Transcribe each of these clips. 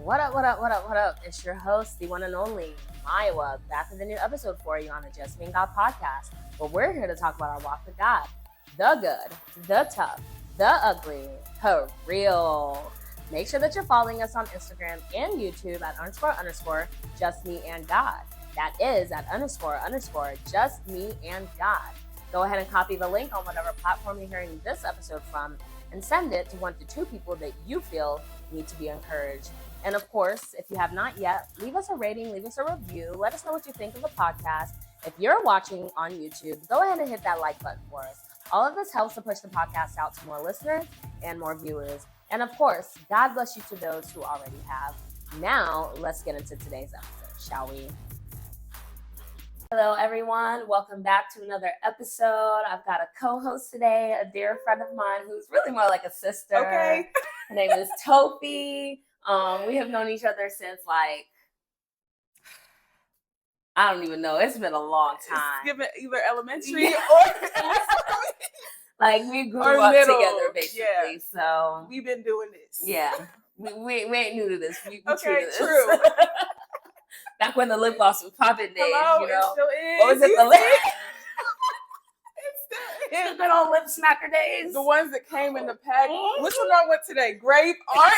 What up, what up, what up, what up? It's your host, the one and only Maiwa, back with a new episode for you on the Just Me and God podcast, where we're here to talk about our walk with God. The good, the tough, the ugly, for real. Make sure that you're following us on Instagram and YouTube at __ Just Me and God. That is at __ Just Me and God. Go ahead and copy the link on whatever platform you're hearing this episode from and send it to 1 to 2 people that you feel need to be encouraged. And of course, if you have not yet, leave us a rating, leave us a review. Let us know what you think of the podcast. If you're watching on YouTube, go ahead and hit that like button for us. All of this helps to push the podcast out to more listeners and more viewers. And of course, God bless you to those who already have. Now, let's get into today's episode, shall we? Hello, everyone. Welcome back to another episode. I've got a co-host today, a dear friend of mine who's really more like a sister. Okay. Her name is Tofi. We have known each other since I don't even know. It's been a long time. It's given either elementary or we grew or up middle. together, basically. Yeah. So We've been doing this. yeah, we ain't new to this. We Okay, to this. true. Back when the lip gloss was popping days, Hello, you know. it still is. What was it? You The lip? see? It still is. It's been on lip smacker days. The ones that came in the pack. Which one I went today? Grape, orange.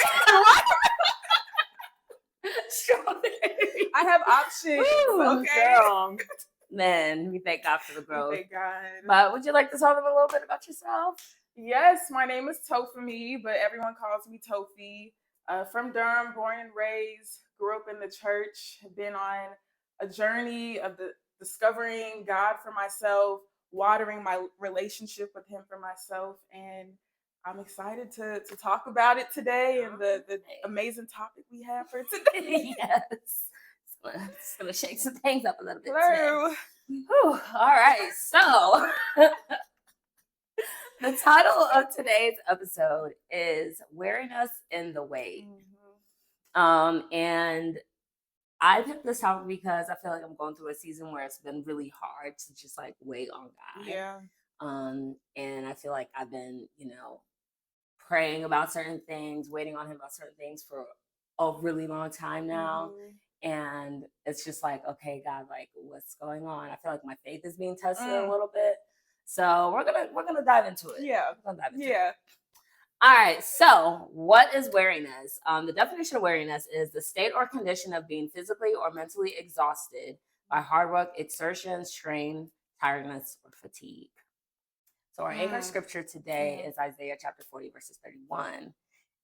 Strawberry. I have options. Woo, Okay. girl. Man, we thank God for the growth. Thank God. But would you like to tell them a little bit about yourself? Yes, my name is Tofami, but everyone calls me Tofi. From Durham, born and raised, grew up in the church, been on a journey of discovering God for myself, watering my relationship with Him for myself, and I'm excited to talk about it today and the amazing topic we have for today. Yes. It's going to shake some things up a little bit Hello. today. Whew. All right. So the title of today's episode is Weariness in the Wait. And I picked this topic because I feel like I'm going through a season where it's been really hard to just wait on God. Yeah. And I feel like I've been, praying about certain things, waiting on Him about certain things for a really long time now. And it's just okay, God, what's going on? I feel like my faith is being tested a little bit. So we're gonna dive into it. Yeah. We're gonna dive into Yeah. it. All right. So what is weariness? The definition of weariness is the state or condition of being physically or mentally exhausted by hard work, exertion, strain, tiredness, or fatigue. So our anchor scripture today is Isaiah chapter 40, verses 31.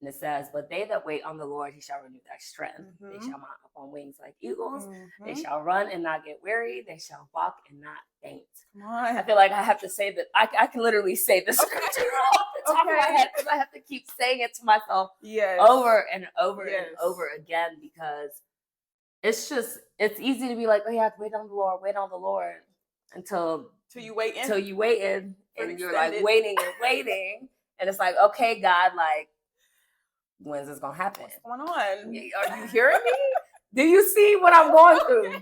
And it says, "But they that wait on the Lord, He shall renew their strength. They shall mount up on wings like eagles. They shall run and not get weary. They shall walk and not faint." Come on. I feel like I have to say that. I can literally say this scripture off the top of my head because I have to keep saying it to myself over and over and over again, because it's easy to be like, oh yeah, wait on the Lord until you wait and you're waiting and waiting, and it's like, okay, God, when's this gonna happen? What's going on? Are you hearing me? Do you see what I'm going through?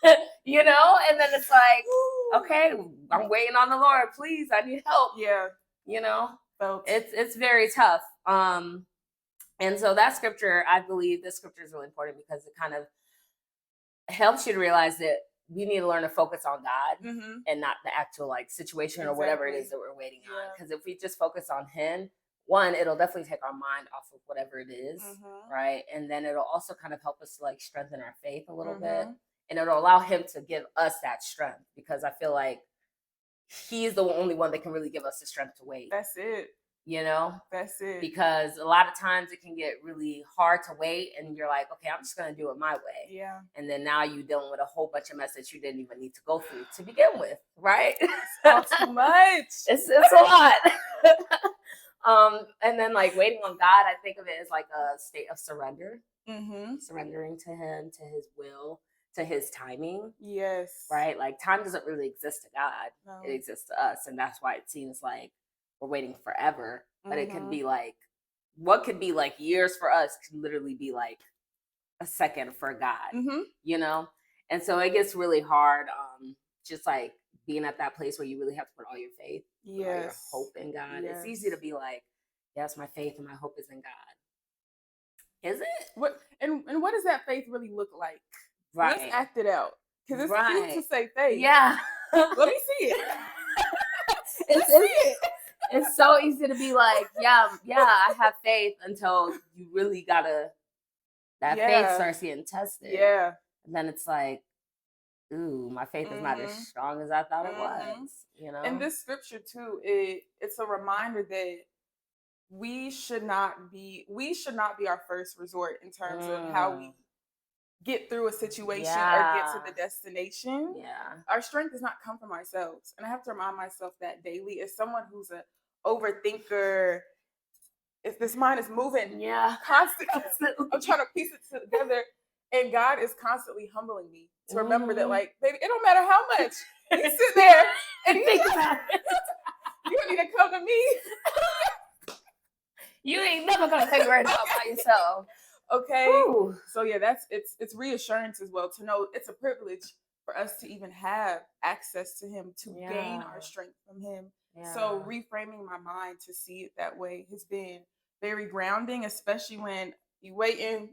And then it's like, okay, I'm waiting on the Lord. Please, I need help. Yeah. It's very tough. And so that scripture, I believe this scripture is really important because it kind of helps you to realize that we need to learn to focus on God and not the actual situation or whatever it is that we're waiting on. Because if we just focus on Him, one, it'll definitely take our mind off of whatever it is, right? And then it'll also kind of help us to strengthen our faith a little bit. And it'll allow Him to give us that strength, because I feel like He's the only one that can really give us the strength to wait. That's it. That's it. Because a lot of times it can get really hard to wait, and you're like, okay, I'm just going to do it my way. Yeah. And then now you're dealing with a whole bunch of mess that you didn't even need to go through to begin with, right? It's all too much. It's a lot. And then waiting on God, I think of it as a state of surrender, surrendering to Him, to His will, to His timing. Yes. Right? Time doesn't really exist to God. No. It exists to us. And that's why it seems like we're waiting forever. But it can be what could be years for us can literally be a second for God, And so it gets really hard. Just being at that place where you really have to put all your faith, all your hope in God. It's easy to be yes, my faith and my hope is in God. Is it? What and what does that faith really look like? Right. Let's act it out. Because it's cute to say faith. Yeah. Let me see it. It's so easy to be like, yeah, I have faith until you really that faith starts getting tested. Yeah. And then it's like, ooh, my faith is not as strong as I thought it was. You know? And this scripture too, it's a reminder that we should not be our first resort in terms of how we get through a situation or get to the destination. Yeah. Our strength does not come from ourselves. And I have to remind myself that daily. As someone who's an overthinker, if this mind is moving constantly, I'm trying to piece it together. And God is constantly humbling me to remember that, like, baby, it don't matter how much you sit there and think about it. You don't need to come to me. You ain't never gonna figure it out by yourself. Okay. Ooh. So yeah, it's reassurance as well to know it's a privilege for us to even have access to him, to gain our strength from him. Yeah. So reframing my mind to see it that way has been very grounding, especially when you waiting.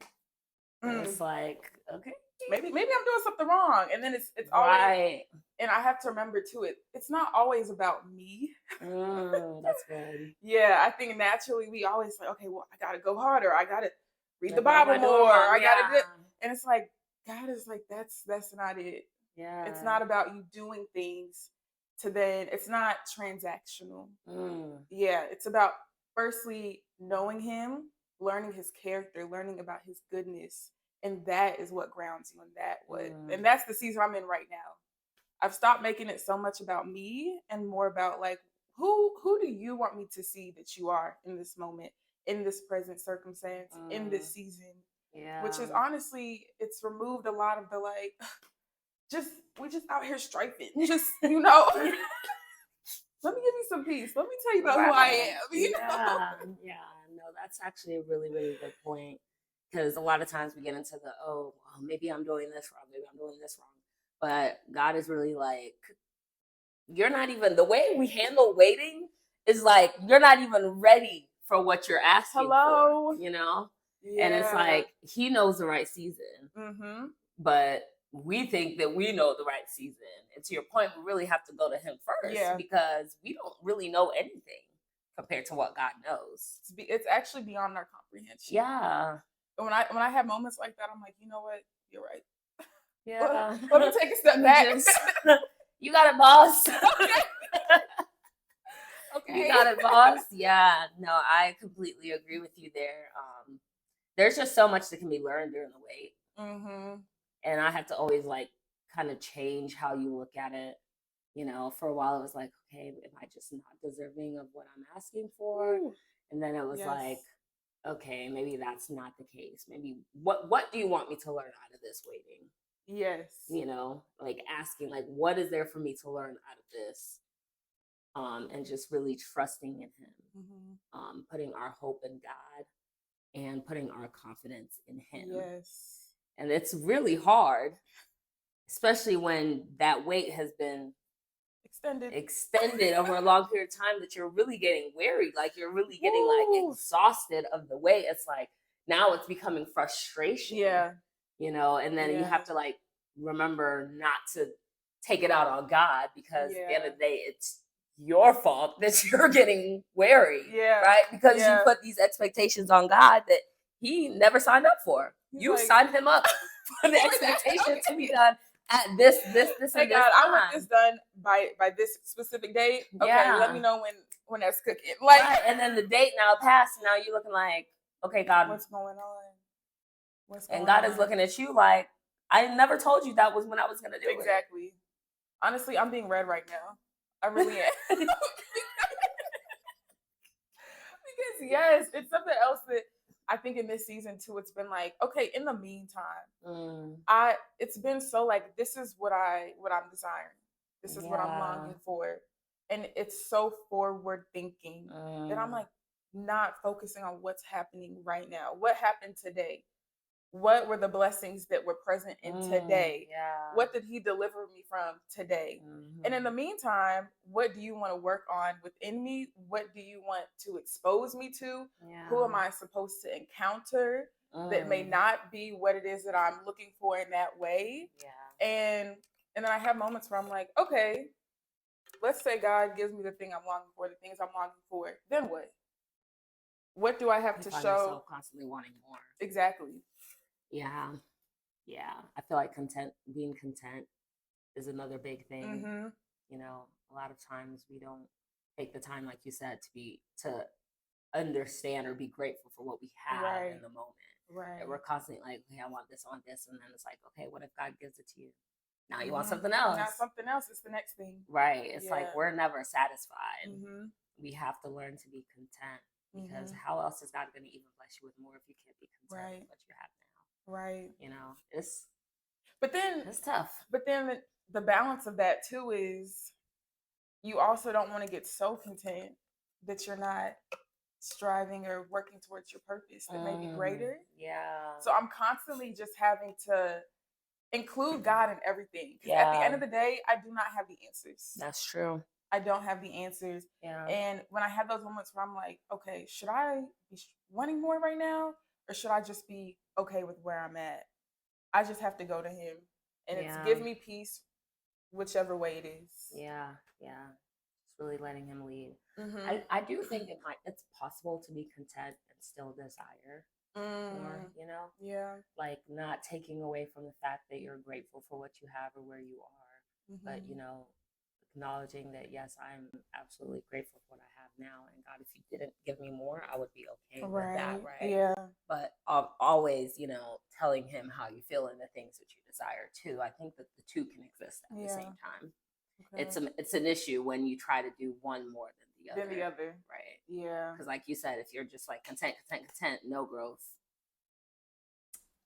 It's like, okay, maybe I'm doing something wrong, and then it's always right. And I have to remember too, it's not always about me. That's good. Yeah, I think naturally we always like, okay, well, I gotta go harder. I gotta read the Bible more. I gotta do it. And it's like, God is like, that's not it. Yeah. It's not about you doing things to then, it's not transactional. Yeah, it's about firstly knowing him, learning his character, learning about his goodness. And that is what grounds you and that's the season I'm in right now. I've stopped making it so much about me and more about like, who do you want me to see that you are in this moment, in this present circumstance, in this season? Yeah. Which is honestly, it's removed a lot of the like, we just out here strifing. Just, let me give you some peace. Let me tell you about who I am. You know? Yeah. No, that's actually a really, really good point. Because a lot of times we get into the, maybe I'm doing this wrong. Maybe I'm doing this wrong. But God is really like, you're not even, the way we handle waiting is like, you're not even ready for what you're asking for, you know? Yeah. And it's like, he knows the right season. Mm-hmm. But we think that we know the right season. And to your point, we really have to go to him first because we don't really know anything compared to what God knows. It's actually beyond our comprehension. Yeah. And when I have moments like that, I'm like, you know what? You're right. Yeah. Let me take a step back. You got it, boss. Okay. You got it, boss. Yeah. No, I completely agree with you there. There's just so much that can be learned during the wait. Mm-hmm. And I have to always like kind of change how you look at it. You know, for a while it was like, okay, am I just not deserving of what I'm asking for? Ooh. And then it was like, okay, maybe that's not the case. Maybe what do you want me to learn out of this waiting? Yes. You know, like asking, like, what is there for me to learn out of this? And just really trusting in him, putting our hope in God and putting our confidence in him. Yes. And it's really hard, especially when that wait has been extended over a long period of time that you're really getting weary, like you're really getting like exhausted of the wait. It's like now it's becoming frustration. Yeah. You know, and then you have to like remember not to take it out on God because at the end of the day, it's your fault that you're getting weary. Yeah. Right? Because you put these expectations on God that he never signed up for. You signed him up for the expectation to be done at this, and God, this time. I want this done by this specific date. Okay, let me know when that's cooking. Like, right. And then the date now passed. Now you're looking like, okay, God, what's going on? And God is looking at you like, I never told you that was when I was going to do it. Exactly. Honestly, I'm being read right now. I really am. Because yes, it's something else that I think in this season too, it's been like, okay, in the meantime, it's been so like, this is what I'm desiring. This is what I'm longing for. And it's so forward thinking that I'm like not focusing on what's happening right now. What happened today? What were the blessings that were present in today? Yeah. What did he deliver me from today? Mm-hmm. And in the meantime, what do you want to work on within me? What do you want to expose me to? Yeah. Who am I supposed to encounter? that may not be what it is that I'm looking for in that way. Yeah. And then I have moments where I'm like, okay, let's say God gives me the thing I'm longing for, the things I'm longing for. Then what? What do I have You to find show? yourself constantly wanting more. Exactly. Yeah. Yeah. I feel like being content is another big thing. Mm-hmm. You know, a lot of times we don't take the time, like you said, to understand or be grateful for what we have in the moment. Right. And we're constantly like, okay, I want this, and then it's like, okay, what if God gives it to you? Now you want something else. Now something else is the next thing. Right. It's like we're never satisfied. Mm-hmm. We have to learn to be content, because how else is God going to even bless you with more if you can't be content with what you have now? Right. You know, it's tough. But then the balance of that too is you also don't want to get so content that you're not striving or working towards your purpose that may be greater. Yeah. So I'm constantly just having to include God in everything. Because at the end of the day, I do not have the answers. That's true. I don't have the answers. Yeah. And when I have those moments where I'm like, okay, should I be wanting more right now? Or should I just be okay with where I'm at? I just have to go to him. And it's give me peace, whichever way it is. Yeah. Yeah. Just really letting him lead. I do think it's possible to be content and still desire more, you know? Yeah. Like not taking away from the fact that you're grateful for what you have or where you are, but, you know, acknowledging that, yes, I'm absolutely grateful for what I have now. And God, if you didn't give me more, I would be okay with that, right? Yeah. But always, you know, telling him how you feel and the things that you desire too. I think that the two can exist at the same time. Okay. It's an issue when you try to do one more than the other. Right. Yeah. Because like you said, if you're just like content, no growth.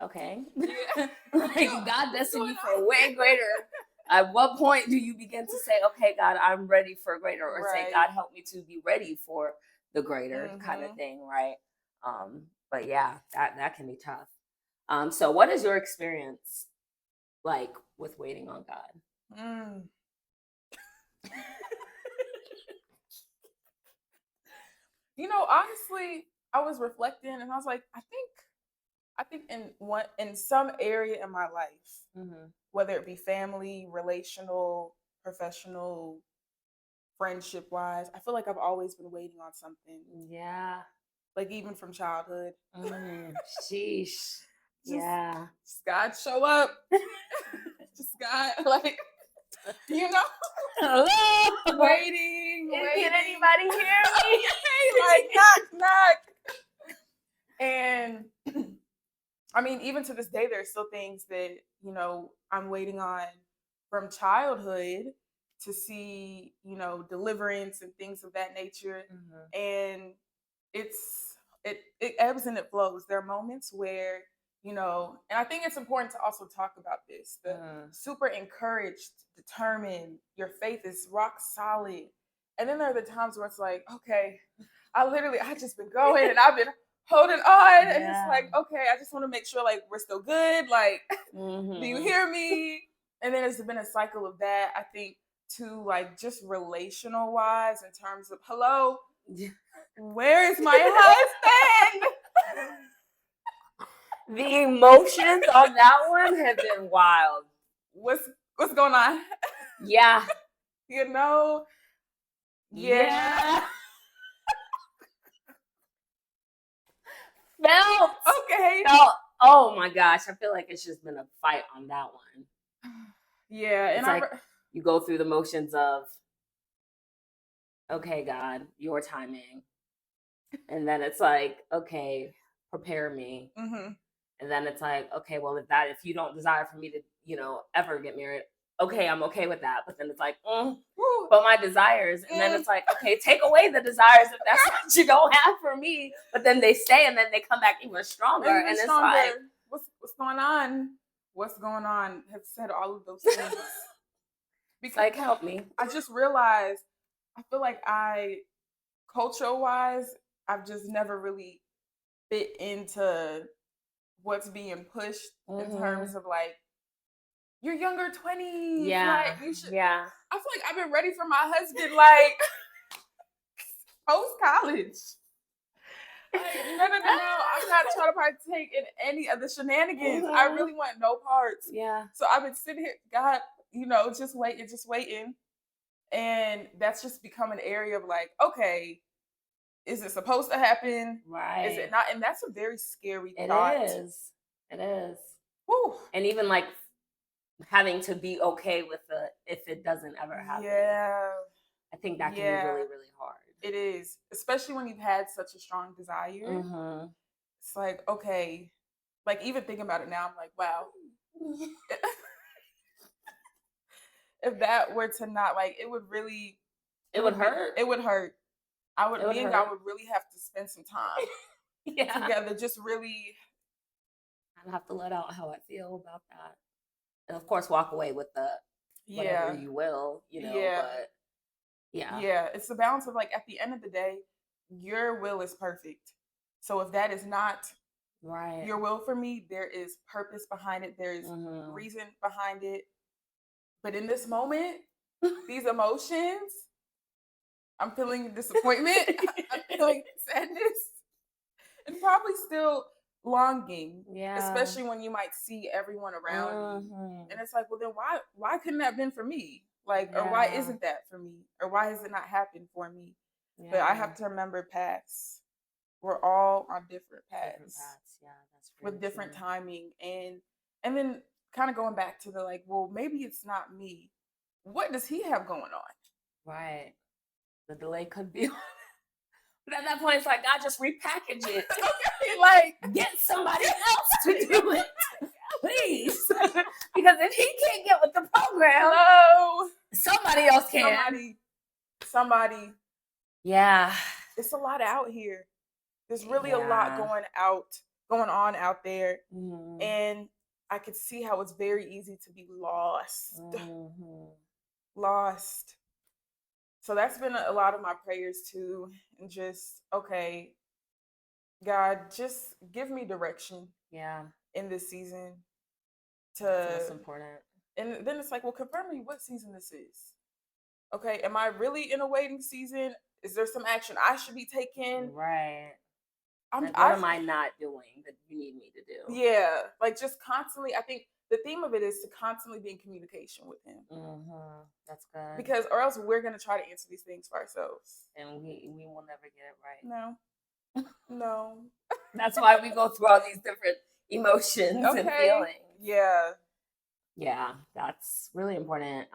Okay. Yeah. Like God destined you for way greater. At what point do you begin to say, okay, God, I'm ready for greater, or say, God, help me to be ready for the greater kind of thing, right? But yeah, that can be tough. So what is your experience like with waiting on God? You know, honestly, I was reflecting and I was like, I think in some area in my life, whether it be family, relational, professional, friendship wise, I feel like I've always been waiting on something. Yeah. Like even from childhood. Sheesh. Just God show up. Just God, like, you know, hello, waiting. Can anybody hear me? Like, knock. And I mean, even to this day, there's still things that, you know, I'm waiting on from childhood to see, you know, deliverance and things of that nature. And it ebbs and it flows. There are moments where, you know, and I think it's important to also talk about this. The super encouraged, determined, your faith is rock solid. And then there are the times where it's like, okay, I just been going and I've been holding on. And it's like, okay, I just want to make sure like we're still good. Like, do you hear me? And then it's been a cycle of that, I think, to like just relational wise in terms of, hello, where is my husband? The emotions on that one have been wild. What's going on? Yeah. You know? Yeah. Felt. Oh my gosh. I feel like it's just been a fight on that one. Yeah. It's like you go through the motions of, okay, God, your timing. And then it's like, okay, prepare me. And then it's like, okay, well, if you don't desire for me to, you know, ever get married, okay, I'm okay with that. But then it's like, but my desires. And then it's like, okay, take away the desires if that's what you don't have for me. But then they stay and then they come back even stronger. And it's like, what's going on? What's going on? Have said all of those things. Because like, help me. I just realized, I feel like cultural wise, I've just never really fit into what's being pushed in terms of like, you're younger 20s. Yeah. Like, you should. Yeah. I feel like I've been ready for my husband like post college. Like, no. I'm not trying to partake in any of the shenanigans. I really want no parts. Yeah. So I've been sitting here, God, just waiting. And that's just become an area of like, okay, is it supposed to happen? Right. Is it not? And that's a very scary It thought. is. It is. Whew. And even like having to be okay with if it doesn't ever happen. Yeah. I think that can be really, really hard. It is, especially when you've had such a strong desire. Mm-hmm. It's like, okay, like even thinking about it now, I'm like, wow. If that were to not, like, it would really, it would hurt. It would hurt. Me and God would really have to spend some time together. Just really, I'd have to let out how I feel about that, and of course, walk away with the whatever you will, But yeah, it's the balance of like at the end of the day, your will is perfect. So if that is not right your will for me, there is purpose behind it. There's reason behind it. But in this moment, these emotions, I'm feeling disappointment, I'm feeling sadness, and probably still longing. Yeah. Especially when you might see everyone around you. And it's like, well, then why couldn't that have been for me? Like, or why isn't that for me? Or why has it not happened for me? Yeah. But I have to remember paths. We're all on different paths. Yeah, that's with different timing. And then kind of going back to the like, well, maybe it's not me. What does he have going on? Right. The delay could be. But at that point, it's like, God, just repackage it. Okay, like, get somebody else to do it, please. Because if he can't get with the program, somebody else can. Somebody. Yeah. It's a lot out here. There's really a lot going on out there. Mm-hmm. And I could see how it's very easy to be lost. Mm-hmm. Lost. So that's been a lot of my prayers too. And just, okay, God, just give me direction. Yeah. In this season. That's important. And then it's like, well, confirm me what season this is. Okay, am I really in a waiting season? Is there some action I should be taking? Right. What am I not doing that you need me to do? Yeah, like just constantly. I think the theme of it is to constantly be in communication with him. Mm-hmm. That's good. Because, or else we're going to try to answer these things for ourselves. And we will never get it right. No. That's why we go through all these different emotions and feelings. Yeah. Yeah, that's really important.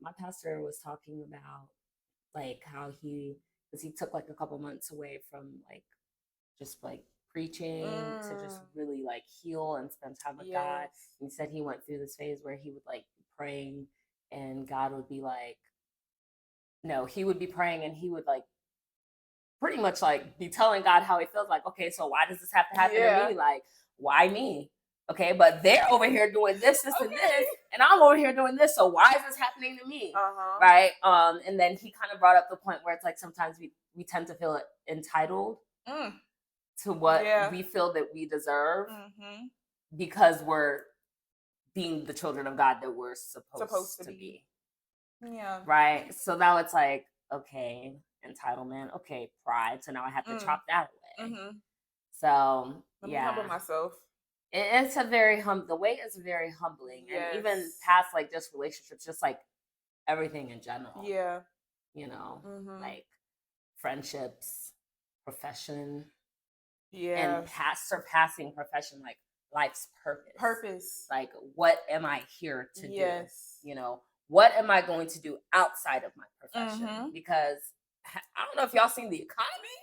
My pastor was talking about like how because he took like a couple months away from like just like preaching to just really like heal and spend time with God. He said he went through this phase where he would like be praying and God would be like, no, he would be praying and he would like pretty much like be telling God how he feels, like, okay, so why does this have to happen to me? Like, why me? Okay, but they're over here doing this, and this, and I'm over here doing this. So why is this happening to me? Right? And then he kind of brought up the point where it's like sometimes we tend to feel entitled to what we feel that we deserve because we're being the children of God that we're supposed to be. Yeah. Right? So now it's like, okay, entitlement, okay, pride. So now I have to chop that away. So, let me humble myself. It's the way is very humbling. Yes. And even past like just relationships, just like everything in general. Yeah. Like friendships, profession. Yeah. And surpassing profession, like life's purpose. Like, what am I here to do? What am I going to do outside of my profession? Because I don't know if y'all seen the economy,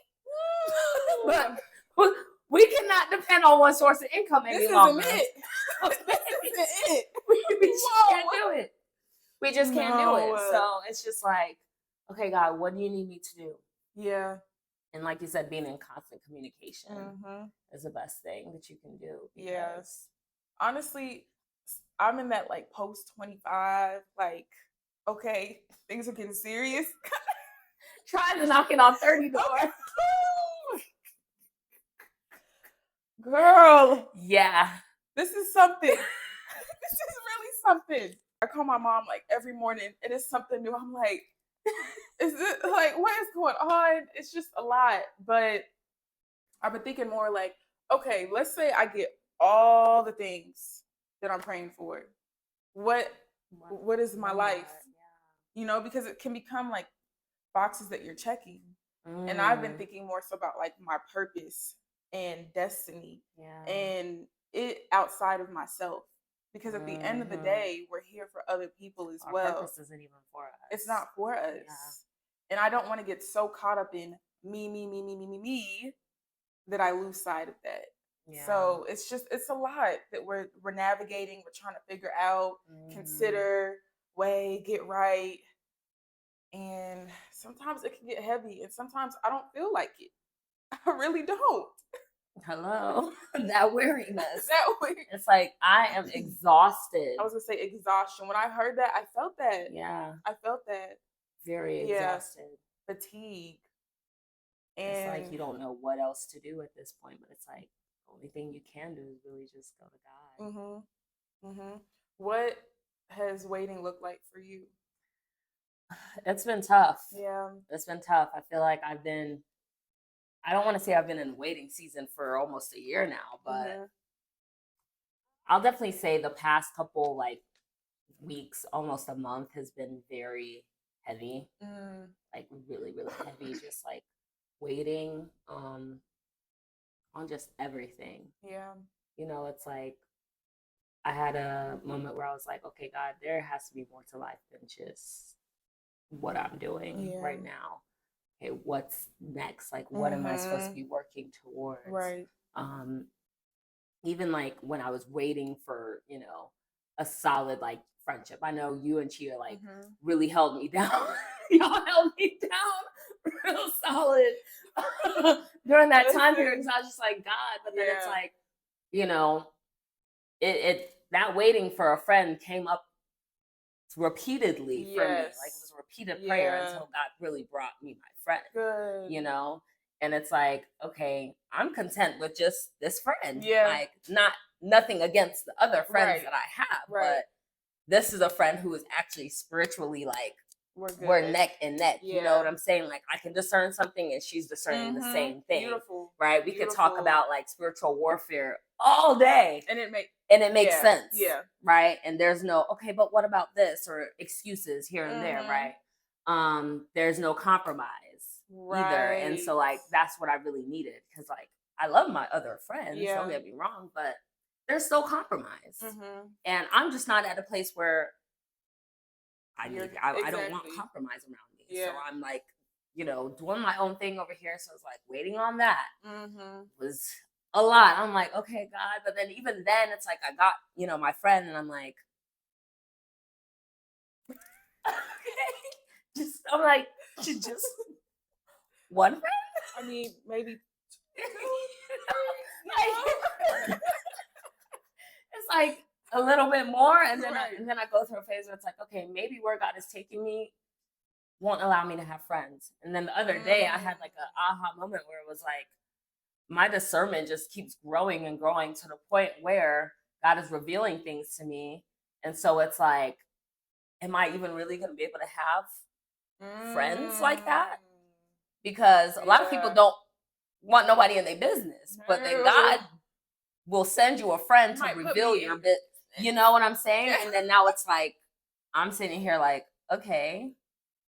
but we cannot depend on one source of income any longer. This isn't it. We just can't do it. We just can't do it. So it's just like, okay, God, what do you need me to do? Yeah. And like you said, being in constant communication is the best thing that you can do. Yes. Honestly, I'm in that like post 25, like, okay, things are getting serious. Trying to knock it on 30 doors. Girl. Yeah. This is something. This is really something. I call my mom like every morning. It is something new. I'm like, is it like, what is going on? It's just a lot. But I've been thinking more like, okay, let's say I get all the things that I'm praying for. What is my life? You know, because it can become like boxes that you're checking. And I've been thinking more so about like my purpose and destiny and it outside of myself. Because at the end of the day, we're here for other people as well. Our purpose isn't even for us. It's not for us. Yeah. And I don't want to get so caught up in me that I lose sight of that. Yeah. So it's a lot that we're navigating. We're trying to figure out, consider, weigh, get right. And sometimes it can get heavy, and sometimes I don't feel like it. I really don't. Hello. That weariness. It's like I am exhausted. I was gonna say exhaustion. When I heard that, I felt that. Yeah. I felt that. Very exhausted. Fatigue. And it's like you don't know what else to do at this point, but it's like the only thing you can do is really just go to God. What has waiting looked like for you? It's been tough. Yeah. It's been tough. I feel like I don't want to say I've been in waiting season for almost a year now, but I'll definitely say the past couple like weeks, almost a month, has been very heavy. Like really, really heavy, just like waiting on just everything. Yeah. You know, it's like I had a moment where I was like, okay, God, there has to be more to life than just what I'm doing right now. Okay, what's next? Like, what am I supposed to be working towards? Right. Even like when I was waiting for, you know, a solid like friendship. I know you and Chia like really held me down. Y'all held me down real solid during that time period. Because I was just like, God, but then it's like, you know, it that waiting for a friend came up repeatedly for me. Like it was a repeated prayer until God really brought me my friend. Good. You know? And it's like, okay, I'm content with just this friend. Yeah. Like nothing against the other friends that I have. But this is a friend who is actually spiritually like we're neck and neck. Yeah. You know what I'm saying? Like I can discern something and she's discerning the same thing. Beautiful. Right? We could talk about like spiritual warfare all day. And it makes sense. Yeah. Right? And there's no, okay, but what about this? Or excuses here and there, right? There's no compromise either. And so like that's what I really needed. Because like I love my other friends, don't get me wrong, but there's still compromise. And I'm just not at a place where I don't want compromise around me. So I'm like, you know, doing my own thing over here. So it's like waiting on that was a lot. I'm like, okay, God. But then even then it's like I got, you know, my friend and I'm like, okay. I'm like, just one friend? I mean, maybe it's like a little bit more, and then I go through a phase where it's like, okay, maybe where God is taking me won't allow me to have friends. And then the other day I had like an aha moment where it was like my discernment just keeps growing and growing to the point where God is revealing things to me. And so it's like, am I even really going to be able to have friends like that? Because a lot of people don't want nobody in their business, but then God will send you a friend to reveal your bit. You know what I'm saying? And then now it's like, I'm sitting here like, okay,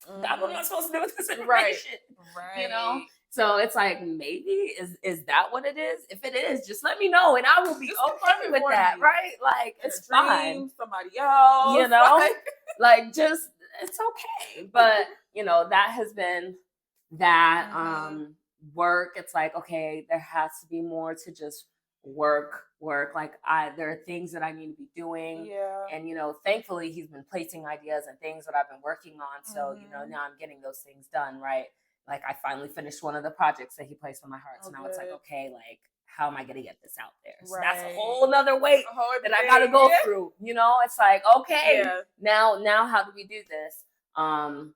God, what am I supposed to do with this information? Right. You know? So it's like, maybe is that what it is? If it is, just let me know and I will be okay with that, right? Like, it's fine. Somebody else. You know? Like, just, it's okay. But, you know, that has been that work. It's like, okay, there has to be more to just work. Like there are things that I need to be doing. Yeah. And, you know, thankfully he's been placing ideas and things that I've been working on. So, you know, now I'm getting those things done, right? Like I finally finished one of the projects that he placed on my heart. So now it's like, okay, like how am I going to get this out there? So that's a whole nother weight that I got to go through. You know, it's like, okay, now how do we do this? I'm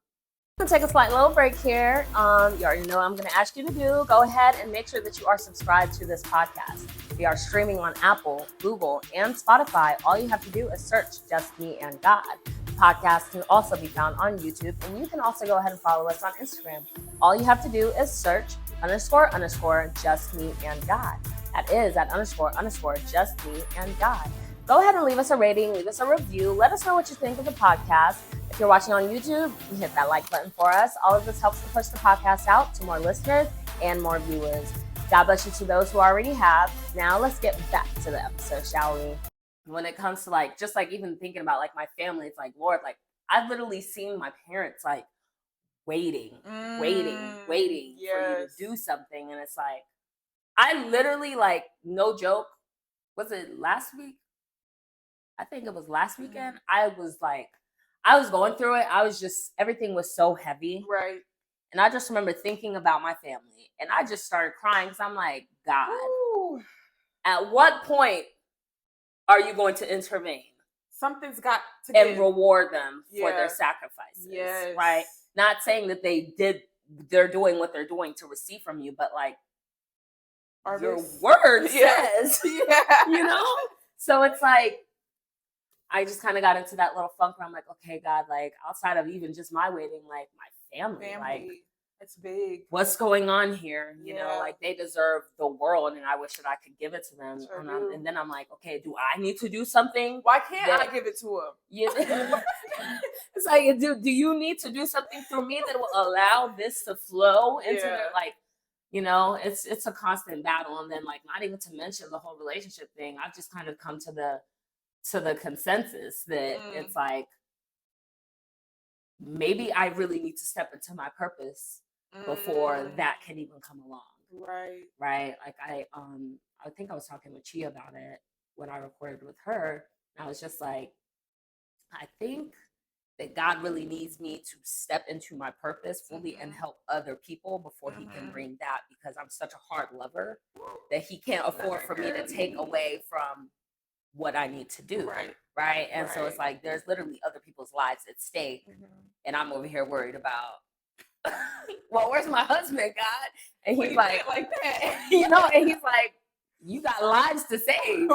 going to take a slight little break here. You already know what I'm going to ask you to do. Go ahead and make sure that you are subscribed to this podcast. We are streaming on Apple, Google, and Spotify. All you have to do is search Just Me and God. The podcast can also be found on YouTube, and you can also go ahead and follow us on Instagram. All you have to do is search __ just me and God. That is at _ just me and God. Go ahead and leave us a rating, leave us a review. Let us know what you think of the podcast. If you're watching on YouTube, you hit that like button for us. All of this helps to push the podcast out to more listeners and more viewers. God bless you to those who already have. Now let's get back to the episode, shall we? When it comes to like, just like even thinking about like my family, it's like, Lord, like I've literally seen my parents like waiting for you to do something. And it's like, I literally like, no joke, was it last week? I think it was last weekend. I was going through it. I was just, everything was so heavy. Right. And I just remember thinking about my family. And I just started crying because I'm like, God, at what point are you going to intervene? Something's got to and reward them for their sacrifices. Yes. Right? Not saying that they're doing what they're doing to receive from you, but like your word says, you know? So it's like, I just kind of got into that little funk where I'm like, okay, God, like outside of even just my waiting, like my family. Like it's big. What's going on here? You know, like they deserve the world, and I wish that I could give it to them. And then I'm like, okay, do I need to do something? Why can't I give it to them? It's like, do you need to do something through me that will allow this to flow into their, like, you know, it's a constant battle. And then like, not even to mention the whole relationship thing. I've just kind of come to the consensus that it's like, maybe I really need to step into my purpose before that can even come along. Right. Like I think I was talking with Chia about it when I recorded with her. And I was just like, I think that God really needs me to step into my purpose fully and help other people before he can bring that, because I'm such a hard lover that he can't afford for me to take away from what I need to do. Right. And so it's like, there's literally other people's lives at stake. And I'm over here worried about, well, where's my husband, God? And he's like that. You know, and he's like, you got lives to save,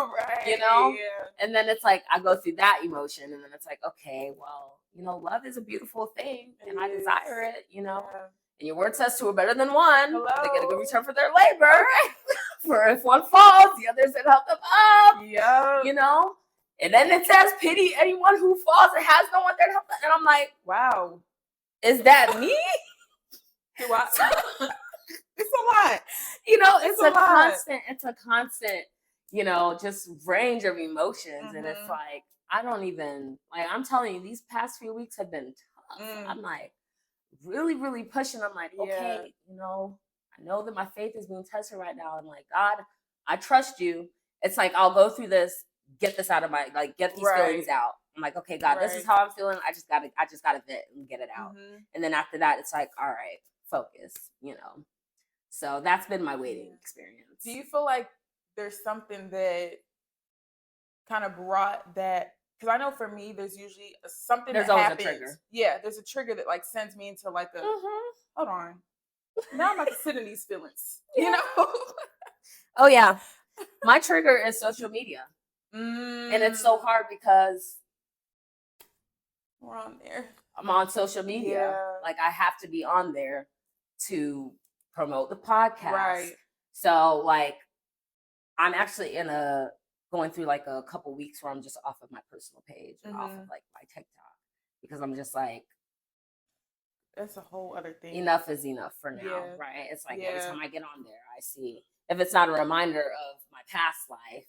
you know? And then it's like, I go through that emotion, and then it's like, okay, well, you know, love is a beautiful thing, and I desire it, you know? And your word says two are better than one. They get a good return for their labor. For if one falls, the others that help them up, you know? And then it says, pity anyone who falls and has no one that helps them. And I'm like, wow, is that me? It's a lot. You know, it's a constant, you know, just range of emotions. And it's like, I don't even, like, I'm telling you, these past few weeks have been tough. I'm like, really, really pushing. I'm like, okay, you know, I know that my faith is being tested right now. I'm like, God, I trust you. It's like, I'll go through this, get this out of my, like, get these feelings out. I'm like, okay, God, this is how I'm feeling. I just gotta vent and get it out. And then after that, it's like, all right, focus, you know? So that's been my waiting experience. Do you feel like there's something that kind of brought that? Because I know for me, there's usually something that happens. A trigger. Yeah, there's a trigger that like sends me into like a, hold on. Now I'm about to sit in these feelings, you know? Oh, yeah. My trigger is social media. And it's so hard because we're on there. I'm on social media. Like, I have to be on there to promote the podcast. So, like, I'm actually going through like a couple weeks where I'm just off of my personal page and off of like my TikTok, because I'm just like, that's a whole other thing. Enough is enough for now, right? It's like every time I get on there, I see, if it's not a reminder of my past life,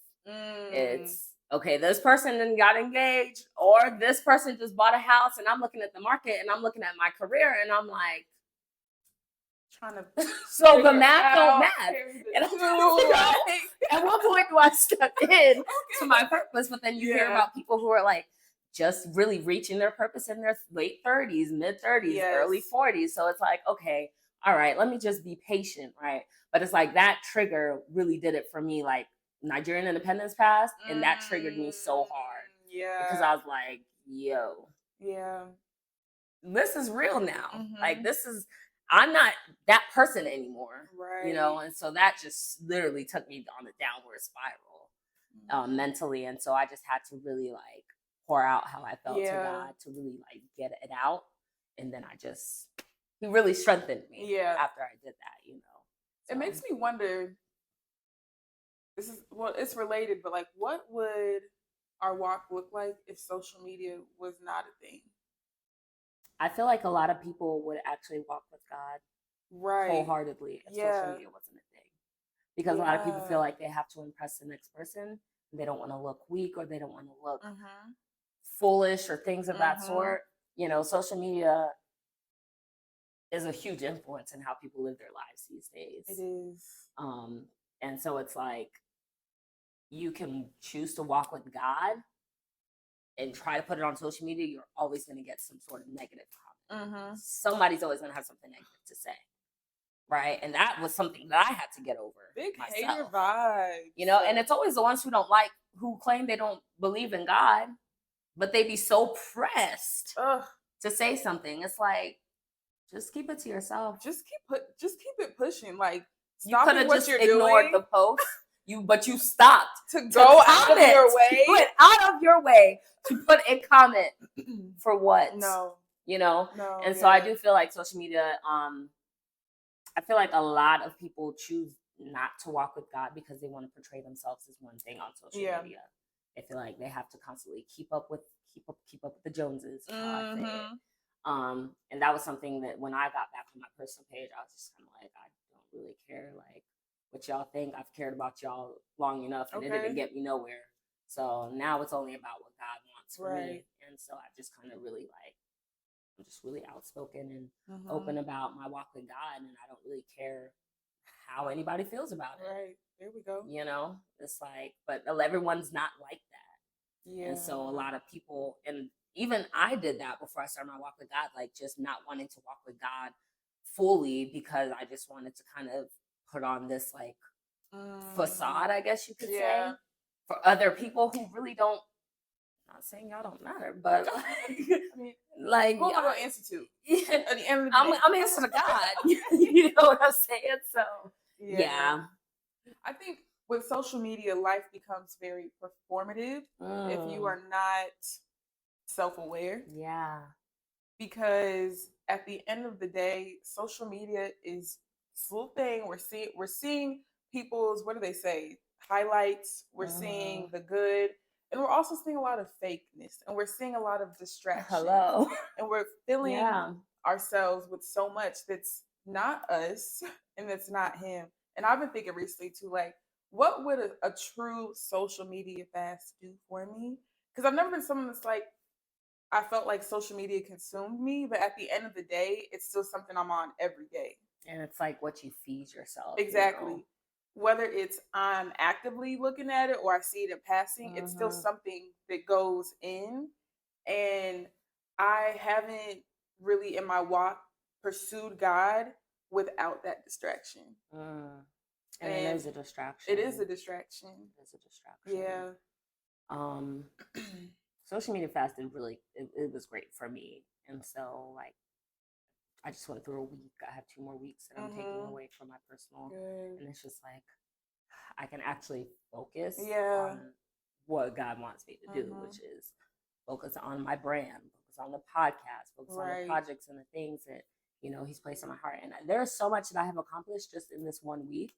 it's, okay, this person then got engaged, or this person just bought a house, and I'm looking at the market and I'm looking at my career, and I'm like, trying to so the math don't math. And at what point do I step in to my purpose? But then you hear about people who are like just really reaching their purpose in their late 30s, mid 30s, early 40s. So it's like, okay, all right, let me just be patient, right? But it's like that trigger really did it for me. Like, Nigerian independence passed, and that triggered me so hard. Because I was like, yo. This is real now. Like, I'm not that person anymore. You know? And so that just literally took me on a downward spiral mentally. And so I just had to really like pour out how I felt to God, to really like get it out. And then he really strengthened me after I did that, you know? It makes me wonder. It's related, but like, what would our walk look like if social media was not a thing? I feel like a lot of people would actually walk with God wholeheartedly if social media wasn't a thing. Because a lot of people feel like they have to impress the next person. They don't want to look weak, or they don't want to look foolish, or things of that sort. You know, social media is a huge influence in how people live their lives these days. It is. And so it's like, you can choose to walk with God and try to put it on social media. You're always going to get some sort of negative comment. Somebody's always going to have something negative to say. Right. And that was something that I had to get over. Big myself. Hater vibes. You know, and it's always the ones who claim they don't believe in God, but they be so pressed to say something. It's like, just keep it to yourself. Just keep it pushing. Like, you could have just ignored the post. But you stopped to go out of your way. You went out of your way to put a comment for what? No. You know? No. And so I do feel like social media, I feel like a lot of people choose not to walk with God because they want to portray themselves as one thing on social media. They feel like they have to constantly keep up with the Joneses. And that was something that when I got back on my personal page, I was just kind of like, I don't really care like what y'all think. I've cared about y'all long enough, and it didn't get me nowhere. So now it's only about what God wants for me. And so I just kind of really I'm just really outspoken and open about my walk with God, and I don't really care how anybody feels about it. Right. There we go. You know, it's like, but everyone's not like that. Yeah. And so a lot of people, and even I did that before I started my walk with God, like just not wanting to walk with God fully because I just wanted to kind of put on this like facade, I guess you could say, for other people who really don't. Not saying y'all don't matter, but like we'll go institute. At the end of the day, I'm answering to God. You know what I'm saying? So yeah. I think with social media, life becomes very performative if you are not self-aware. Yeah. Because at the end of the day, social media is this little thing we're seeing people's, what do they say, highlights. We're seeing the good. And we're also seeing a lot of fakeness, and we're seeing a lot of distraction. And we're filling ourselves with so much that's not us and that's not him. And I've been thinking recently too, like, what would a true social media fast do for me? Because I've never been someone that's like, I felt like social media consumed me, but at the end of the day, it's still something I'm on every day. And it's like what you feed yourself. Exactly. You know? Whether it's I'm actively looking at it or I see it in passing, it's still something that goes in. And I haven't really in my walk pursued God without that distraction. And it is a distraction. It is a distraction. It is a distraction. Yeah. Social media fasting really, it was great for me. And so like, I just went through a week. I have 2 more weeks that I'm taking away from my personal. And it's just like, I can actually focus on what God wants me to do, which is focus on my brand, focus on the podcast, focus on the projects and the things that, you know, he's placed on my heart. And there's so much that I have accomplished just in this 1 week.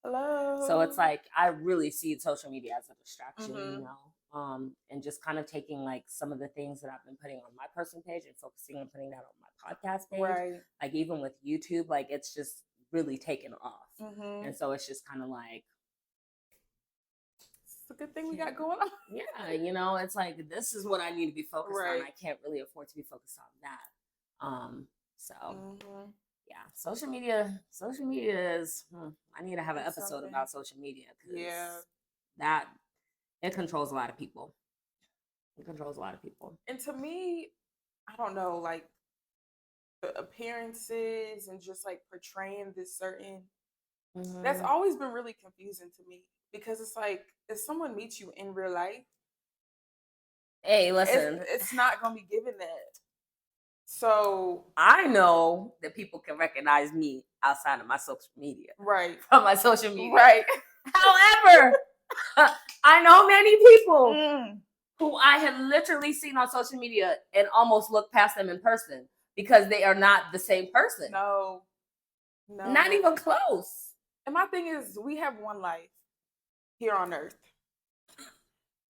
So it's like, I really see social media as a distraction, you know, and just kind of taking like some of the things that I've been putting on my personal page and focusing on putting that on my podcast page. Like even with YouTube, like it's just really taken off. And so it's just kind of like, it's a good thing we got going on. Yeah, you know, it's like, this is what I need to be focused on. I can't really afford to be focused on that. So yeah, social media is, I need to have an episode about social media because that, it controls a lot of people. It controls a lot of people. And to me, I don't know, like the appearances and just like portraying this certain, that's always been really confusing to me because it's like, if someone meets you in real life, hey, listen, it's not going to be given that. So I know that people can recognize me outside of my social media. Right. From my social media. Right. However, I know many people who I have literally seen on social media and almost look past them in person because they are not the same person. No. Not even close. And my thing is, we have one life here on earth.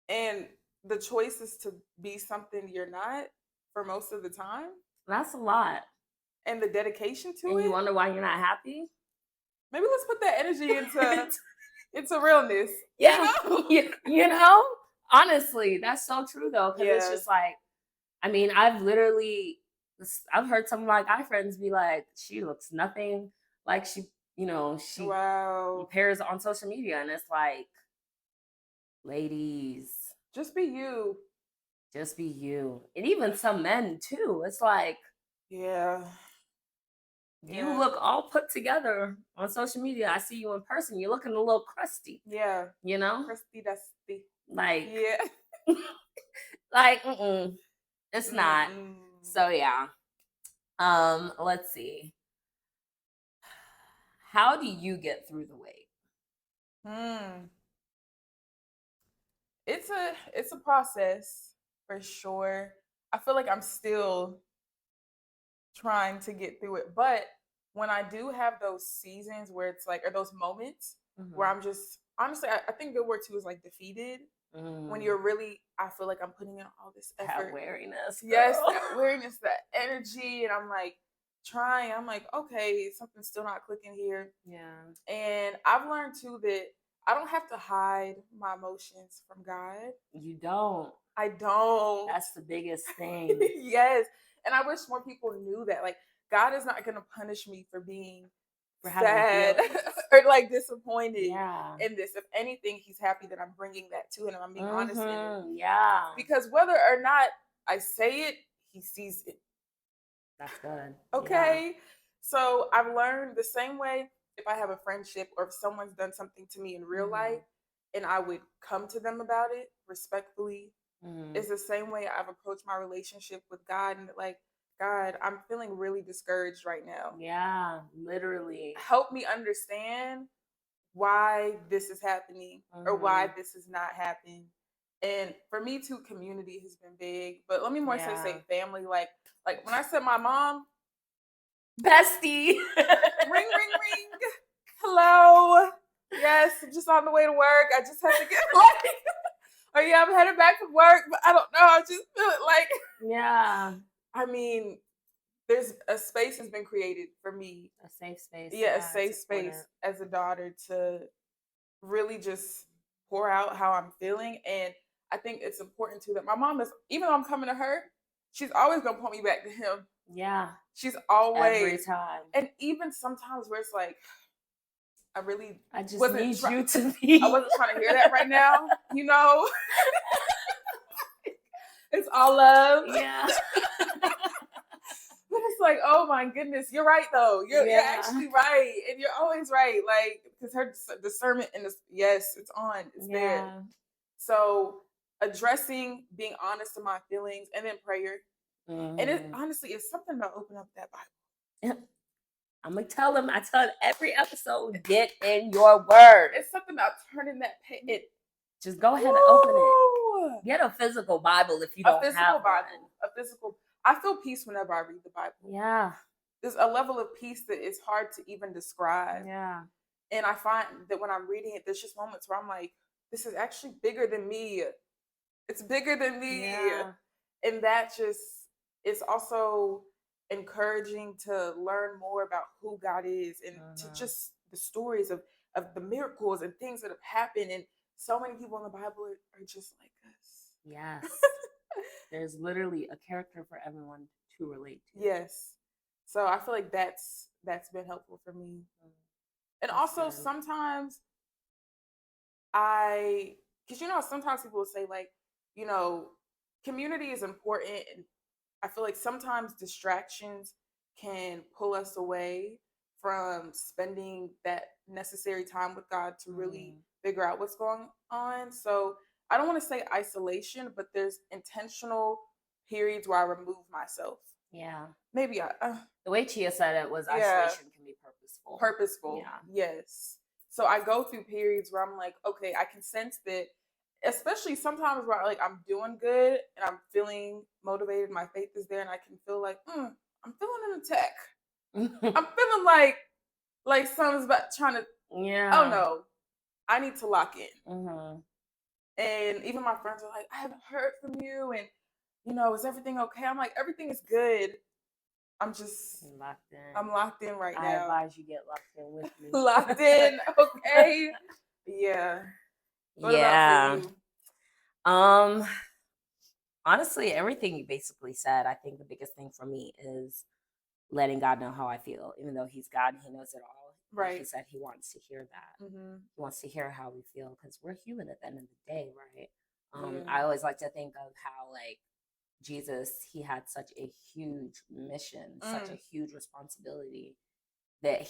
And the choice is to be something you're not for most of the time. That's a lot. And the dedication to And it. you wonder why you're not happy? Maybe let's put that energy into realness. Yeah. You know? Honestly, that's so true though. Because it's just like, I mean, I've heard some of my guy friends be like, she looks nothing like she appears on social media. And it's like, ladies, just be you. Just be you. And even some men too. It's like, yeah. You look all put together on social media. I see you in person. You're looking a little crusty. Yeah. You know? Crusty, dusty. Like, yeah. Like, it's not. So yeah. Let's see. How do you get through the weight? It's a process for sure. I feel like I'm still trying to get through it, but when I do have those seasons where it's like, or those moments where I'm just honestly, I think good word too is like defeated. When you're really, I feel like I'm putting in all this effort. That weariness. Girl. Yes, that weariness, that energy, and I'm like trying. I'm like, okay, something's still not clicking here. Yeah. And I've learned too that I don't have to hide my emotions from God. You don't. I don't. That's the biggest thing. Yes. And I wish more people knew that. Like, God is not going to punish me for being sad or like disappointed in this. If anything, he's happy that I'm bringing that to him. I'm being honest in it. Yeah. Because whether or not I say it, he sees it. That's good. Okay. Yeah. So I've learned the same way if I have a friendship or if someone's done something to me in real life and I would come to them about it respectfully, it's the same way I've approached my relationship with God. And like, God, I'm feeling really discouraged right now. Yeah, literally. Help me understand why this is happening or why this is not happening. And for me too, community has been big. But let me more say family. Like when I said my mom, bestie, ring, ring, ring. Hello. Yes, I'm just on the way to work. I just have to get like, or yeah, I'm headed back from work, but I don't know. I just feel it like, yeah. I mean, there's a space has been created for me. A safe space. Yeah, a safe space as a daughter to really just pour out how I'm feeling. And I think it's important too that my mom is, even though I'm coming to her, she's always gonna point me back to him. Yeah. She's always every time. And even sometimes where it's like, I just need you to be. I wasn't trying to hear that right now, you know. It's all love. Yeah. But it's like, oh my goodness, you're right though. You're actually right, and you're always right. Like, because her discernment and it's on, it's there. So addressing, being honest to my feelings, and then prayer. And it honestly, it's something about opening up that Bible. I'm gonna tell them. I tell them every episode, get in your word. It's something about turning that page. Just go ahead and open it. Get a physical Bible if you don't have one. A physical. I feel peace whenever I read the Bible. Yeah. There's a level of peace that is hard to even describe. Yeah. And I find that when I'm reading it, there's just moments where I'm like, this is actually bigger than me. It's bigger than me. Yeah. And that just, it's also encouraging to learn more about who God is and to just the stories of the miracles and things that have happened. And so many people in the Bible are just like us. Yes. There's literally a character for everyone to relate to. Yes. So I feel like that's been helpful for me. And also sometimes because sometimes people will say like, community is important. And I feel like sometimes distractions can pull us away from spending that necessary time with God to really figure out what's going on. So I don't want to say isolation, but there's intentional periods where I remove myself. Yeah. Maybe the way Chia said it was isolation can be purposeful. Purposeful. Yeah. Yes. So I go through periods where I'm like, okay, I can sense that, especially sometimes where like I'm doing good and I'm feeling motivated, my faith is there, and I can feel like, I'm feeling an attack. I'm feeling like something's about trying to Yeah. Oh no, I need to lock in. Mm-hmm. And even my friends are like, I haven't heard from you, and is everything okay? I'm like, everything is good. I'm just locked in. I'm locked in right now. I advise you get locked in with me. Locked in, okay. Yeah. What about for you? Honestly, everything you basically said, I think the biggest thing for me is letting God know how I feel. Even though He's God, He knows it all. Right. He said He wants to hear that. Mm-hmm. He wants to hear how we feel because we're human at the end of the day, right? Yeah. I always like to think of how, like, Jesus, He had such a huge mission, such a huge responsibility that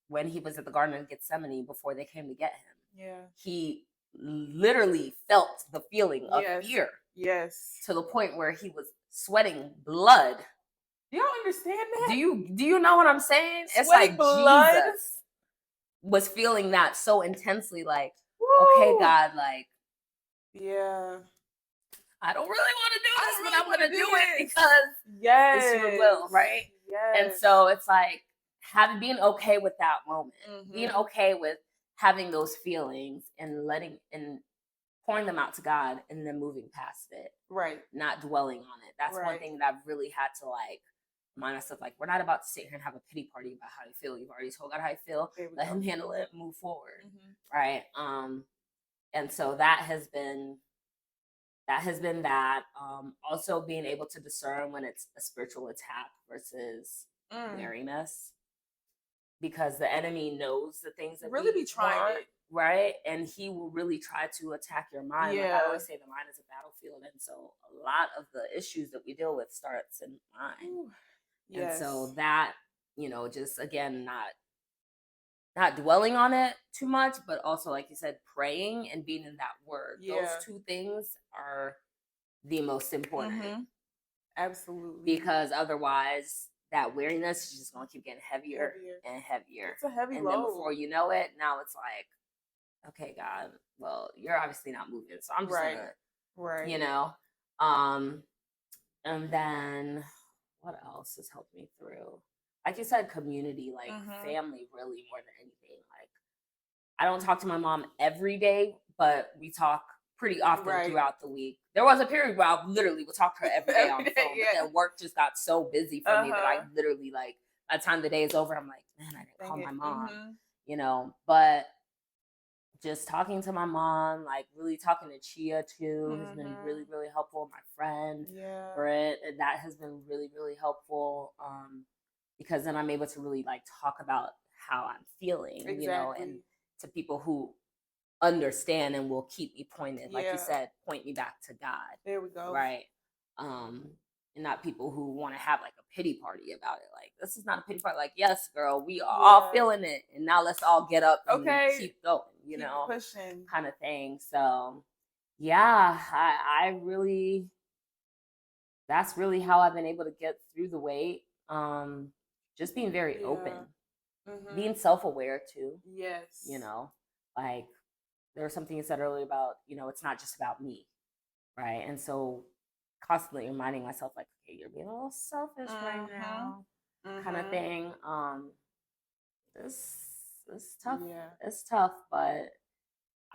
when He was at the Garden of Gethsemane before they came to get Him, He literally felt the feeling of fear. Yes. To the point where He was sweating blood. Do y'all understand that? Do you know what I'm saying? Sweating it's like blood? Jesus was feeling that so intensely, like, woo! Okay, God, like, yeah, I don't really want to do this, but I'm going to do it because it's your will, right? Yes. And so it's like being okay with that moment, being okay with having those feelings and pouring them out to God and then moving past it. Right. Not dwelling on it. That's one thing that I've really had to like remind myself, like, we're not about to sit here and have a pity party about how you feel. You've already told God how you feel. Let Him handle it, move forward. Right. And so that has been that. Also being able to discern when it's a spiritual attack versus weariness. Because the enemy knows the things that really be trying it. Right? And he will really try to attack your mind. Like I always say, the mind is a battlefield. And so a lot of the issues that we deal with starts in mind. Yes. And so that, just again, not dwelling on it too much, but also, like you said, praying and being in that word. Those two things are the most important. Absolutely. Because otherwise, that weariness is just going to keep getting heavier and heavier. It's a heavy load. And then before you know it, now it's like, okay, God, well, you're obviously not moving, so I'm just gonna, and then what else has helped me through? Like you said, community, like family, really more than anything. Like, I don't talk to my mom every day, but we talk pretty often throughout the week. There was a period where I literally would talk to her every day on the phone, but then work just got so busy for me that I literally, like, by the time the day is over, I'm like, man, I didn't call my mom, but just talking to my mom, like really talking to Chia too, has been really, really helpful. My friend, Britt, that has been really, really helpful. Because then I'm able to really like talk about how I'm feeling, and to people who understand and will keep me pointed. Like you said, point me back to God. There we go. Right. And not people who want to have like a pity party about it. Like, this is not a pity party. Like, yes, girl, we are all feeling it. And now let's all get up and keep going, keep pushing kind of thing. So yeah, I really, that's really how I've been able to get through the weight. Just being very open, being self-aware too. Yes. Like there was something you said earlier about, it's not just about me. Right. And so constantly reminding myself, like, okay, you're being a little selfish right now, kind of thing. It's tough. It's tough, but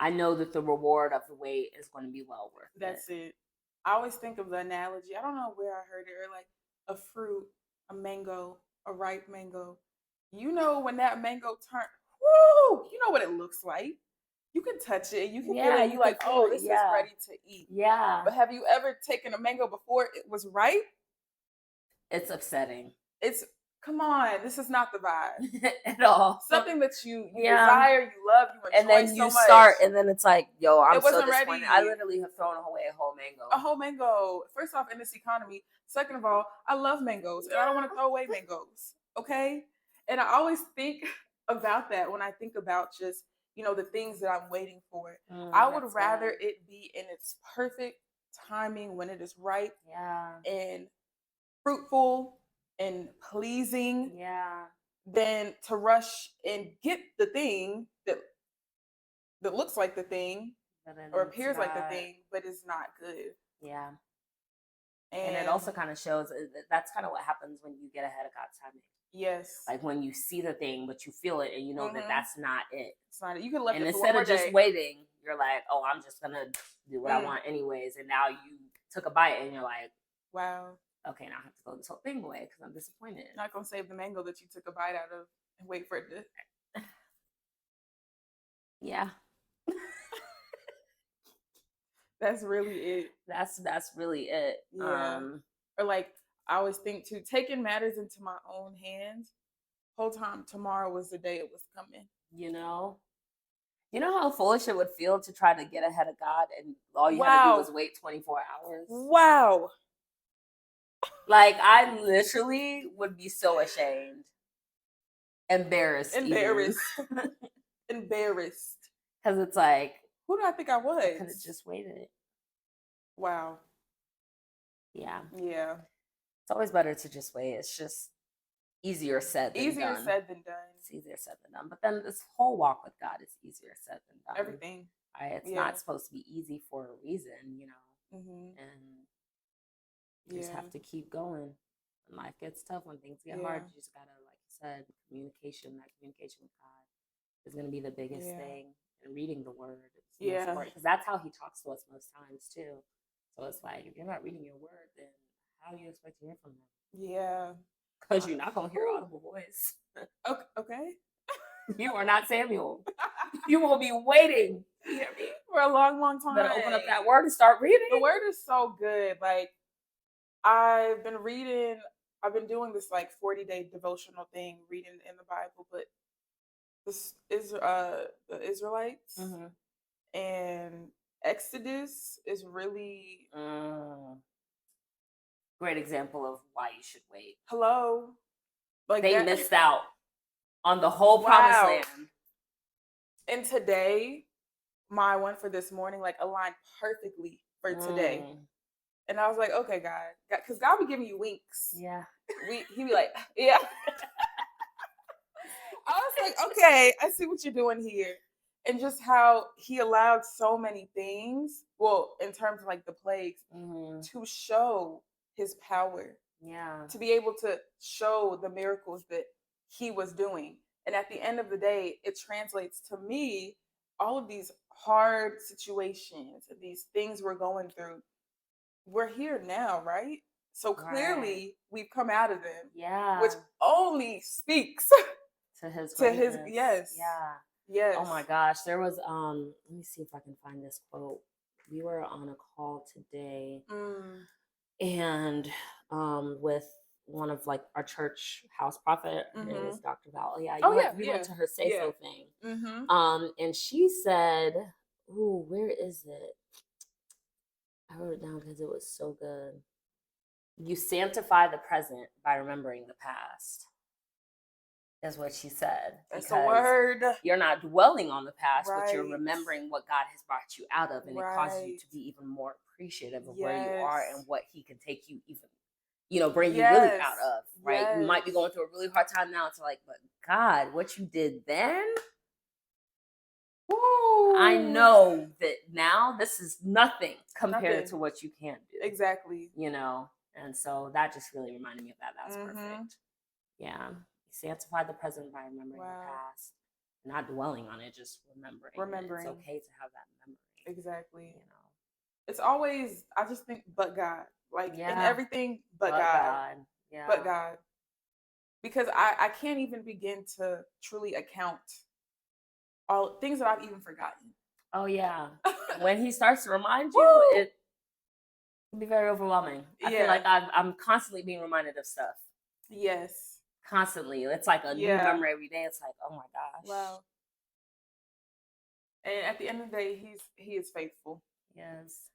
I know that the reward of the wait is going to be well worth it. That's it. I always think of the analogy. I don't know where I heard it, or like a fruit, a mango, a ripe mango. When that mango turns, you know what it looks like. You can touch it. You can feel it. You're like, oh, this is ready to eat. Yeah. But have you ever taken a mango before it was ripe? It's upsetting. Come on, this is not the vibe at all. Something that you desire, you love, you enjoy, and then you so much. Start, and then it's like, yo, I'm so disappointed. Ready. I literally have thrown away a whole mango. A whole mango. First off, in this economy. Second of all, I love mangoes, and I don't want to throw away mangoes. Okay, and I always think about that when I think about just the things that I'm waiting for. I would rather it be in its perfect timing when it is ripe, and fruitful and pleasing, than to rush and get the thing that looks like the thing or appears like the thing, but it's not good. Yeah. And it also kind of shows that's kind of what happens when you get ahead of God's timing. Yes. Like when you see the thing, but you feel it and you know that that's not it. It's not it. You could left and it for one instead more of just day. waiting, you're like, oh, I'm just going to do what I want anyways. And now you took a bite and you're like, wow. Okay, now I have to throw this whole thing away because I'm disappointed. Not going to save the mango that you took a bite out of and wait for it to... Yeah. That's really it. That's really it. Yeah. Or like, I always think too, taking matters into my own hands. Whole time tomorrow was the day it was coming. You know how foolish it would feel to try to get ahead of God and all you had to do was wait 24 hours? Wow. Like, I literally would be so ashamed. Embarrassed. Embarrassed. Because it's like, who do I think I was? I could have just waited. Wow. Yeah. Yeah. It's always better to just wait. It's just easier said than done. It's easier said than done. But then this whole walk with God is easier said than done. Everything. It's not supposed to be easy for a reason, and you just have to keep going. When life gets tough, when things get hard, you just gotta, like you said, communication with God is gonna be the biggest thing. And reading the word is most important, because that's how he talks to us most times too. So it's like, if you're not reading your word, then how do you expect to hear from him? Yeah. Because you're not going to hear audible voice. Okay. You are not Samuel. You will be waiting, you hear me, for a long, long time. Better open up that word and start reading. The word is so good. Like, I've been doing this like 40-day devotional thing, reading in the Bible, but this is the Israelites and Exodus is really great example of why you should wait. Hello. Like, they missed out on the whole promised land. And today, my one for this morning, like, aligned perfectly for today. And I was like, okay, God, because God be giving you winks. Yeah. He be like, yeah. I was like, okay, I see what you're doing here. And just how he allowed so many things, well, in terms of like the plagues, to show his power. Yeah. To be able to show the miracles that he was doing. And at the end of the day, it translates to me, all of these hard situations, these things we're going through, we're here now, right? So clearly we've come out of them. Yeah. Which only speaks to his yes. Yeah. Yes. Oh my gosh. There was let me see if I can find this quote. We were on a call today and with one of like our church house prophet, her name is Dr. Val. Yeah, we went to her Say So thing. And she said, ooh, where is it? I wrote it down because it was so good. You sanctify the present by remembering the past. Is what she said. That's a word. You're not dwelling on the past, but you're remembering what God has brought you out of, and it causes you to be even more appreciative of where you are and what he can take you even, bring you really out of, right? You might be going through a really hard time now. It's like, but God, what you did then? Ooh. I know that now this is nothing compared to what you can do. Exactly. And so that just really reminded me of that. That's perfect. Yeah. Sanctify the present by remembering the past, not dwelling on it, just remembering. It's okay to have that memory. Exactly. It's always, I just think, but God, like in everything, but God. Yeah. But God, because I can't even begin to truly account all things that I've even forgotten. Oh yeah. When he starts to remind you, it can be very overwhelming. I feel like I'm constantly being reminded of stuff. Yes. Constantly. It's like a new memory every day. It's like, oh my gosh. Wow. And at the end of the day, he is faithful. Yes.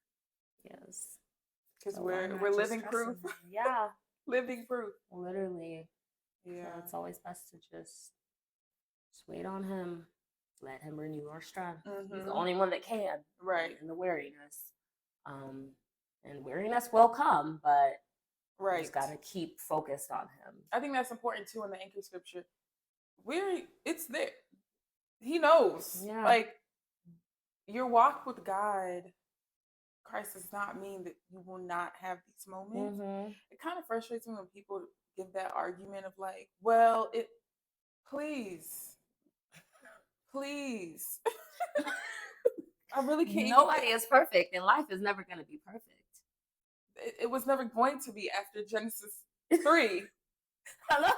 Because we're living proof. Yeah. Living proof. Literally. Yeah. So it's always best to just wait on him. Let him renew our strength. He's the only one that can. Right. In the weariness. And weariness will come, but you just got to keep focused on him. I think that's important too in the anchor scripture. It's there. He knows. Yeah. Like, your walk with God, Christ, does not mean that you will not have these moments. It kind of frustrates me when people give that argument of like, well, please, please. I really can't. Nobody is perfect, and life is never going to be perfect. It was never going to be after Genesis 3. Hello.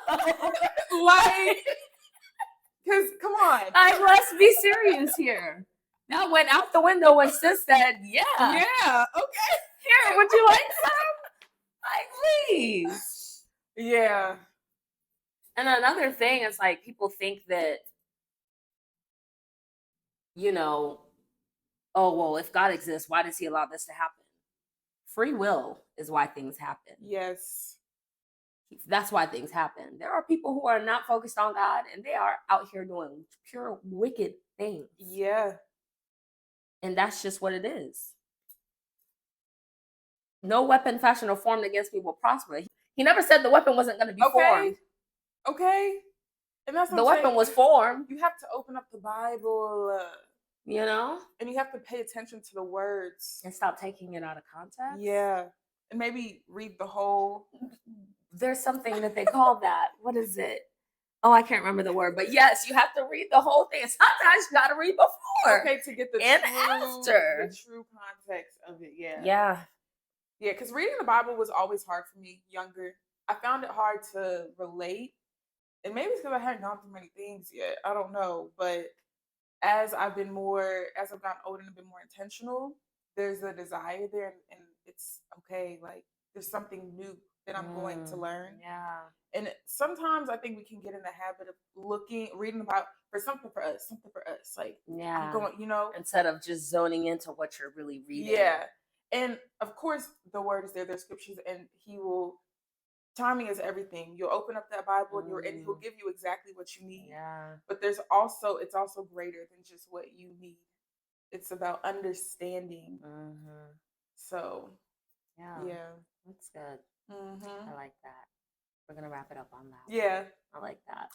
Like, because come on. Let's be serious here. That went out the window when sis said, yeah. Yeah, okay. Here, would you like some? Like, please. Yeah. And another thing is like people think that, you know, oh, well, if God exists, why does he allow this to happen? Free will is why things happen. Yes. That's why things happen. There are people who are not focused on God and they are out here doing pure wicked things. Yeah. And that's just what it is. No weapon fashioned or formed against me will prosper. He never said the weapon wasn't going to be formed. Okay. And that's what the weapon was formed. You have to open up the Bible. You know? And you have to pay attention to the words. And stop taking it out of context. Yeah. And maybe read the whole. There's something that they call that. What is it? Oh, I can't remember the word. But yes, you have to read the whole thing. Sometimes you got to read before. Okay, to get the true context of it. Yeah. Yeah. Yeah, because reading the Bible was always hard for me younger. I found it hard to relate. And maybe it's because I hadn't gone through many things yet. I don't know. But as I've gotten older and been more intentional, there's a desire there, and it's okay. Like, there's something new that I'm going to learn. Yeah. And sometimes I think we can get in the habit of reading about something for us. Like, yeah, I'm going, instead of just zoning into what you're really reading. Yeah. And of course, the word is there. There's scriptures, and timing is everything. You'll open up that Bible and he'll give you exactly what you need. Yeah. But it's also greater than just what you need. It's about understanding. Mm-hmm. So, yeah, that's good. Mm-hmm. I like that. We're gonna wrap it up on that. Yeah, I like that.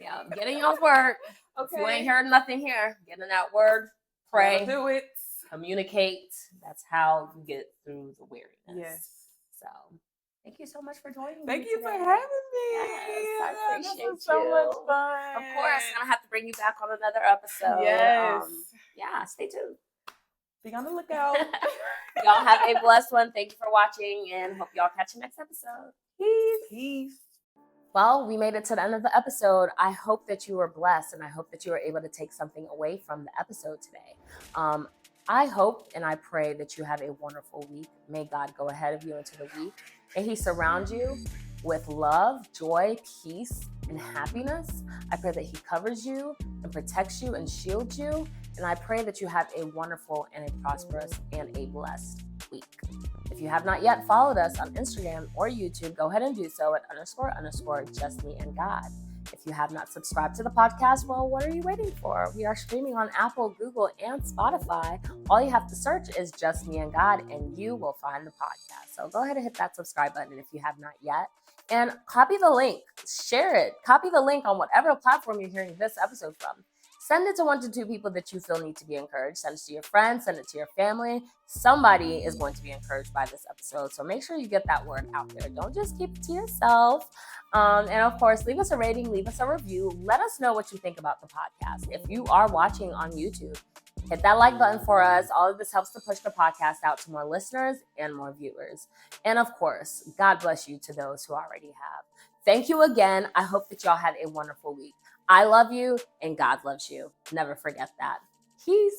Yeah, get in your word. Okay. If you ain't heard nothing here, get in that word. Pray. Do it. Communicate. That's how you get through the weariness. Yes. So, thank you so much for joining me. Thank you today. for having me. Yes, I appreciate you. So much fun. Of course, I'm gonna have to bring you back on another episode. Yes. Yeah, stay tuned. Be on the lookout. Y'all have a blessed one. Thank you for watching, and hope y'all catch you next episode. Peace. Well, we made it to the end of the episode. I hope that you were blessed, and I hope that you were able to take something away from the episode today. I hope and I pray that you have a wonderful week. May God go ahead of you into the week, and he surround you with love, joy, peace, and happiness. I pray that he covers you and protects you and shields you. And I pray that you have a wonderful and a prosperous and a blessed week. If you have not yet followed us on Instagram or YouTube, go ahead and do so at __ just me and God. If you have not subscribed to the podcast, well, what are you waiting for? We are streaming on Apple, Google, and Spotify. All you have to search is Just Me and God, and you will find the podcast. So go ahead and hit that subscribe button if you have not yet. And copy the link, share it, copy the link on whatever platform you're hearing this episode from. Send it to 1 to 2 people that you feel need to be encouraged. Send it to your friends, send it to your family. Somebody is going to be encouraged by this episode. So make sure you get that word out there. Don't just keep it to yourself. And of course, leave us a rating, leave us a review. Let us know what you think about the podcast. If you are watching on YouTube, hit that like button for us. All of this helps to push the podcast out to more listeners and more viewers. And of course, God bless you to those who already have. Thank you again. I hope that y'all had a wonderful week. I love you and God loves you. Never forget that. Peace.